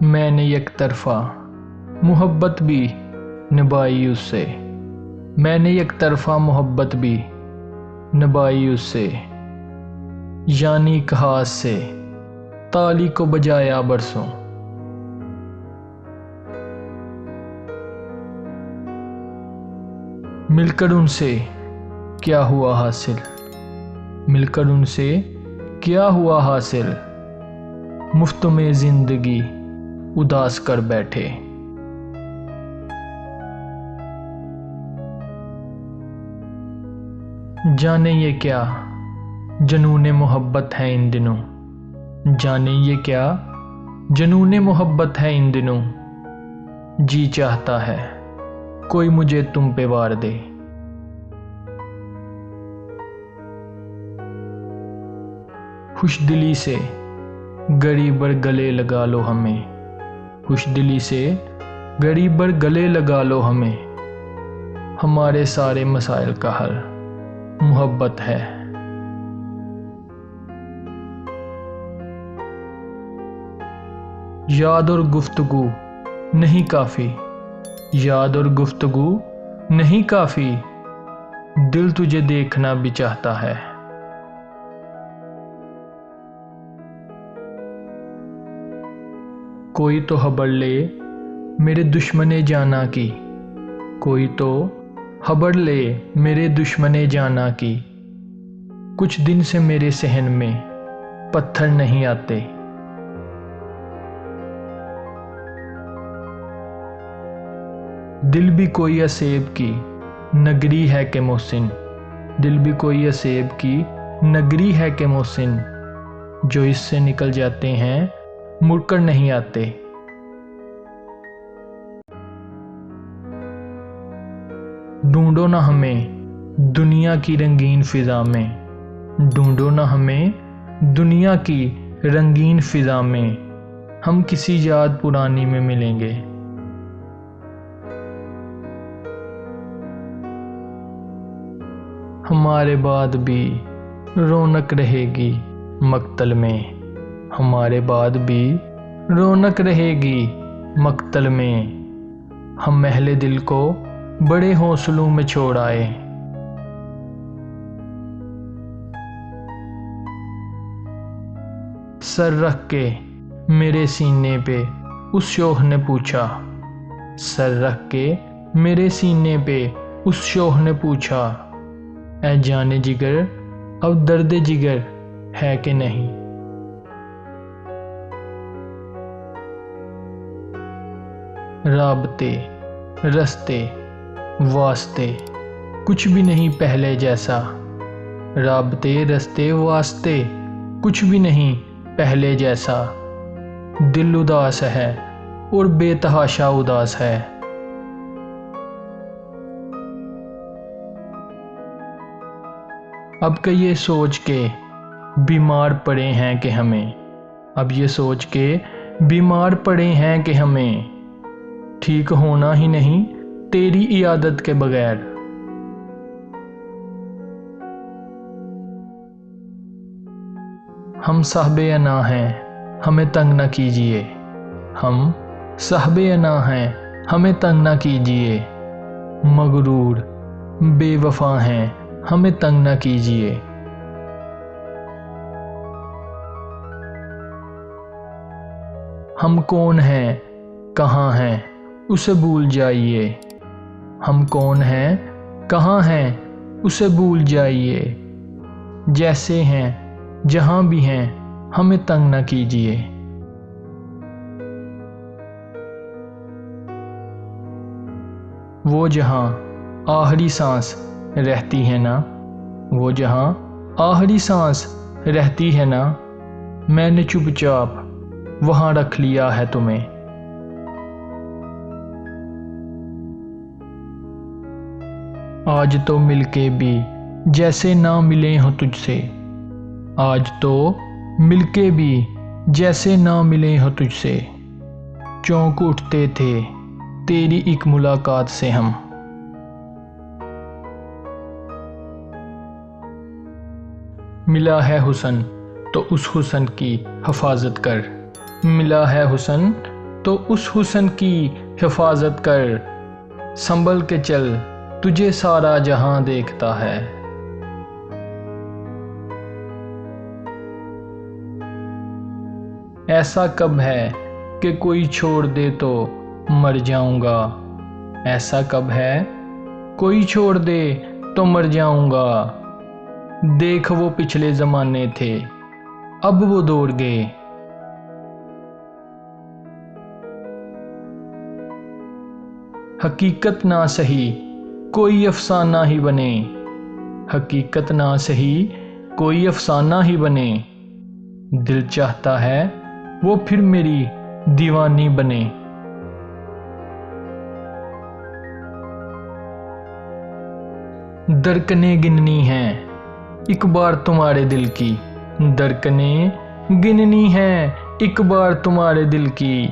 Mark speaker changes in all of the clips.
Speaker 1: मैंने एक तरफा मोहब्बत भी निभाई उससे, मैंने एक तरफा मोहब्बत भी निभाई उससे, यानी कहास से ताली को बजाया बरसों। मिलकर उनसे क्या हुआ हासिल, मिलकर उनसे क्या हुआ हासिल, मुफ्त में जिंदगी उदास कर बैठे। जाने ये क्या जनूने मोहब्बत है इन दिनों, जाने ये क्या जनूने मोहब्बत है इन दिनों, जी चाहता है कोई मुझे तुम पे वार दे। खुशदिली से गरीबर गले लगा लो हमें, खुशदिली से गरीबर गले लगा लो हमें, हमारे सारे मसाइल का हल मोहब्बत है। याद और गुफ्तगू नहीं काफ़ी, याद और गुफ्तगू नहीं काफ़ी, दिल तुझे देखना भी चाहता है। कोई तो खबर ले मेरे दुश्मने जाना की, कोई तो खबर ले मेरे दुश्मने जाना की, कुछ दिन से मेरे सहन में पत्थर नहीं आते। दिल भी कोई असेब की नगरी है के मोहसिन, दिल भी कोई असेब की नगरी है के मोहसिन, जो इससे निकल जाते हैं मुड़कर नहीं आते। ढूंढो ना हमें दुनिया की रंगीन फिजा में, ढूंढो ना हमें दुनिया की रंगीन फिजा में, हम किसी याद पुरानी में मिलेंगे। हमारे बाद भी रौनक रहेगी मक्तल में, हमारे बाद भी रौनक रहेगी मक्तल में, हम महले दिल को बड़े हौसलों में छोड़ आए। सर रख के मेरे सीने पे उस शोख ने पूछा, सर रख के मेरे सीने पे उस शोख ने पूछा, ऐ जाने जिगर अब दर्द जिगर है कि नहीं। राबते रस्ते वास्ते कुछ भी नहीं पहले जैसा, राबते रस्ते वास्ते कुछ भी नहीं पहले जैसा, दिल उदास है और बेतहाशा उदास है। अब के ये सोच के बीमार पड़े हैं कि हमें, अब ये सोच के बीमार पड़े हैं कि हमें ठीक होना ही नहीं तेरी इयादत के बगैर। हम साहबे अना हैं हमें तंग न कीजिए, हम साहबे अना हैं हमें तंग न कीजिए, मगरूर बेवफा हैं हमें तंग न कीजिए। हम कौन हैं कहाँ हैं उसे भूल जाइए, हम कौन हैं कहाँ हैं उसे भूल जाइए, जैसे हैं जहाँ भी हैं हमें तंग न कीजिए। वो जहाँ आखिरी सांस रहती है ना, वो जहाँ आखिरी सांस रहती है ना, मैंने चुपचाप वहाँ रख लिया है तुम्हें। आज तो मिलके भी जैसे ना मिले हो तुझसे, आज तो मिलके भी जैसे ना मिले हो तुझसे, चौंक उठते थे तेरी एक मुलाकात से हम। मिला है हुस्न तो उस हुस्न की हिफाजत कर, मिला है हुस्न तो उस हुस्न की हिफाजत कर, संभल के चल, तुझे सारा जहां देखता है। ऐसा कब है कि कोई छोड़ दे तो मर जाऊंगा। ऐसा कब है कोई छोड़ दे तो मर जाऊंगा। देख वो पिछले जमाने थे, अब वो दौड़ गए। हकीकत ना सही कोई अफसाना ही बने। हकीकत ना सही कोई अफसाना ही बने। दिल चाहता है वो फिर मेरी दीवानी बने। दरकनें गिननी है एक बार तुम्हारे दिल की। दरकनें गिननी है एक बार तुम्हारे दिल की।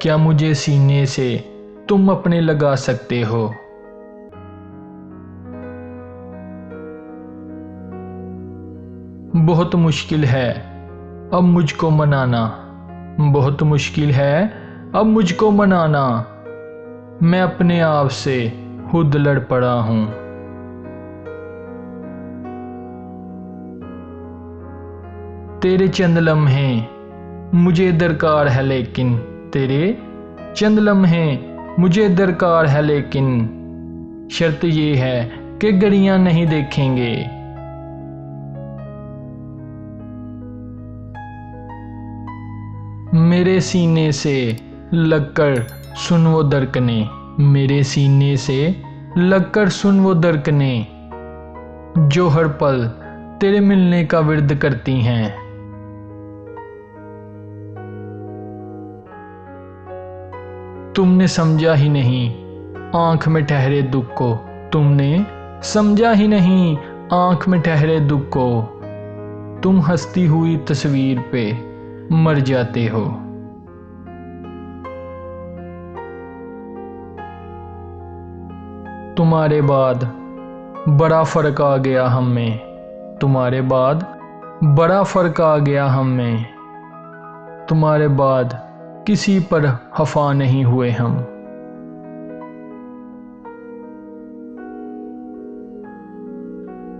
Speaker 1: क्या मुझे सीने से तुम अपने लगा सकते हो। बहुत मुश्किल है अब मुझको मनाना। बहुत मुश्किल है अब मुझको मनाना। मैं अपने आप से खुद लड़ पड़ा हूँ। तेरे चंद लम्हे मुझे दरकार है लेकिन। तेरे चंद लम्हे मुझे दरकार है लेकिन। शर्त ये है कि घड़ियां नहीं देखेंगे। मेरे सीने से लगकर सुन वो दरकने। मेरे सीने से लगकर सुन वो दरकने, जो हर पल तेरे मिलने का विर्द करती हैं। तुमने समझा ही नहीं आंख में ठहरे दुख को। तुमने समझा ही नहीं आंख में ठहरे दुख को। तुम हंसती हुई तस्वीर पे मर जाते हो। तुम्हारे बाद बड़ा फर्क आ गया हम में। तुम्हारे बाद बड़ा फर्क आ गया हम में। तुम्हारे बाद किसी पर खफा नहीं हुए हम।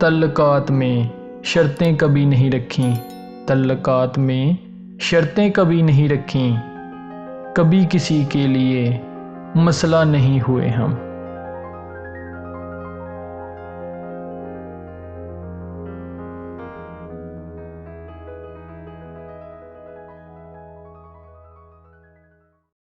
Speaker 1: तल्लकात में शर्तें कभी नहीं रखी। तल्लकात में शर्तें कभी नहीं रखी। कभी किसी के लिए मसला नहीं हुए हम।